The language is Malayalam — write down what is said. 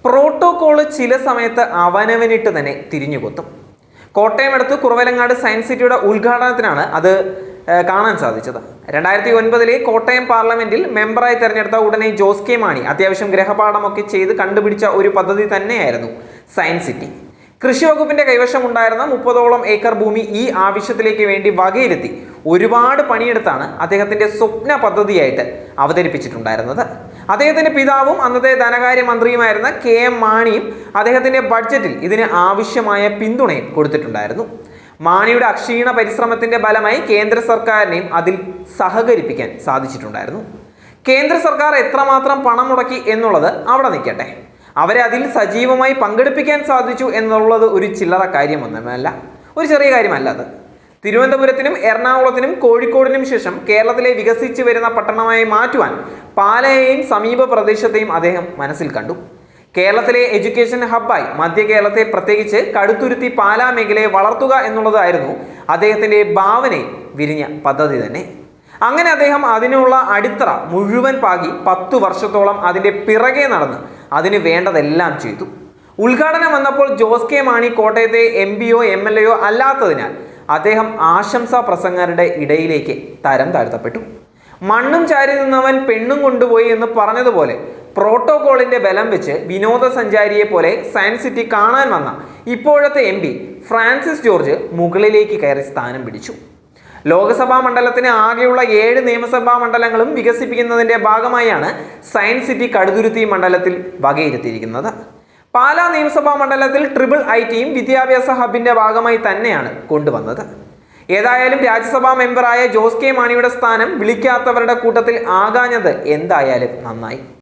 പ്രോട്ടോകോള് ചില സമയത്ത് അവനവനിട്ട് തന്നെ തിരിഞ്ഞുകൊത്തും. കോട്ടയം അടുത്ത് കുറവലങ്ങാട് സയൻസ് സിറ്റിയുടെ ഉദ്ഘാടനത്തിനാണ് അത് കാണാൻ സാധിച്ചത്. 2009 കോട്ടയം പാർലമെന്റിൽ മെമ്പറായി തെരഞ്ഞെടുത്ത ഉടനെ ജോസ് കെ മാണി അത്യാവശ്യം ഗ്രഹപാഠമൊക്കെ ചെയ്ത് കണ്ടുപിടിച്ച ഒരു പദ്ധതി തന്നെയായിരുന്നു സയൻസ് സിറ്റി. കൃഷി വകുപ്പിന്റെ കൈവശം ഉണ്ടായിരുന്ന 30ഓളം ഏക്കർ ഭൂമി ഈ ആവശ്യത്തിലേക്ക് വേണ്ടി വകയിരുത്തി ഒരുപാട് പണിയെടുത്താണ് അദ്ദേഹത്തിന്റെ സ്വപ്ന പദ്ധതിയായിട്ട് അവതരിപ്പിച്ചിട്ടുണ്ടായിരുന്നത്. അദ്ദേഹത്തിന്റെ പിതാവും അന്നത്തെ ധനകാര്യ മന്ത്രിയുമായിരുന്ന KM മാണിയും അദ്ദേഹത്തിന്റെ ബഡ്ജറ്റിൽ ഇതിന് ആവശ്യമായ പിന്തുണയും കൊടുത്തിട്ടുണ്ടായിരുന്നു. മാണിയുടെ അക്ഷീണ പരിശ്രമത്തിന്റെ ഫലമായി കേന്ദ്ര സർക്കാരിനെയും അതിൽ സഹകരിപ്പിക്കാൻ സാധിച്ചിട്ടുണ്ടായിരുന്നു. കേന്ദ്ര സർക്കാർ എത്രമാത്രം പണം മുടക്കി എന്നുള്ളത് അവിടെ നിൽക്കട്ടെ, അവരെ അതിൽ സജീവമായി പങ്കെടുപ്പിക്കാൻ സാധിച്ചു എന്നുള്ളത് ഒരു ചില്ലറ കാര്യമൊന്നുമല്ല, ഒരു ചെറിയ കാര്യമല്ല അത്. തിരുവനന്തപുരത്തിനും എറണാകുളത്തിനും കോഴിക്കോടിനും ശേഷം കേരളത്തിലെ വികസിച്ചു വരുന്ന പട്ടണമായി മാറ്റുവാൻ പാലയെയും സമീപ പ്രദേശത്തെയും അദ്ദേഹം മനസ്സിൽ കണ്ടു. കേരളത്തിലെ എഡ്യൂക്കേഷൻ ഹബ്ബായി മധ്യ കേരളത്തെ പ്രത്യേകിച്ച് കടുത്തുരുത്തി പാലാ മേഖലയെ വളർത്തുക എന്നുള്ളതായിരുന്നു അദ്ദേഹത്തിന്റെ ഭാവനയിൽ വിരിഞ്ഞ പദ്ധതി തന്നെ. അങ്ങനെ അദ്ദേഹം അതിനുള്ള അടിത്തറ മുഴുവൻ പാകി 10 വർഷത്തോളം അതിന്റെ പിറകെ നടന്ന് അതിന് വേണ്ടതെല്ലാം ചെയ്തു. ഉദ്ഘാടനം വന്നപ്പോൾ ജോസ് കെ മാണി കോട്ടയത്തെ MPയോ MLAയോ അല്ലാത്തതിനാൽ അദ്ദേഹം ആശംസാ പ്രസംഗരുടെ ഇടയിലേക്ക് തരം താഴ്ത്തപ്പെട്ടു. മണ്ണും ചാരി നിന്നവൻ പെണ്ണും കൊണ്ടുപോയി എന്ന് പറഞ്ഞതുപോലെ പ്രോട്ടോകോളിന്റെ ബലം വെച്ച് വിനോദസഞ്ചാരിയെ പോലെ സയൻസ് സിറ്റി കാണാൻ വന്ന ഇപ്പോഴത്തെ MP ഫ്രാൻസിസ് ജോർജ് മുകളിലേക്ക് കയറി സ്ഥാനം പിടിച്ചു. ലോക്സഭാ മണ്ഡലത്തിന് ആകെയുള്ള 7 നിയമസഭാ മണ്ഡലങ്ങളും വികസിപ്പിക്കുന്നതിന്റെ ഭാഗമായാണ് സയൻസ് സിറ്റി കടുതുരുത്തി മണ്ഡലത്തിൽ വകയിരുത്തിയിരിക്കുന്നത്. പാലാ നിയമസഭാ മണ്ഡലത്തിൽ IIITയും വിദ്യാഭ്യാസ ഹബിന്റെ ഭാഗമായി തന്നെയാണ് കൊണ്ടുവന്നത്. ഏതായാലും രാജ്യസഭാ മെമ്പറായ ജോസ് കെ മാണിയുടെ സ്ഥാനം വിളിക്കാത്തവരുടെ കൂട്ടത്തിൽ ആകാഞ്ഞത് എന്തായാലും നന്നായി.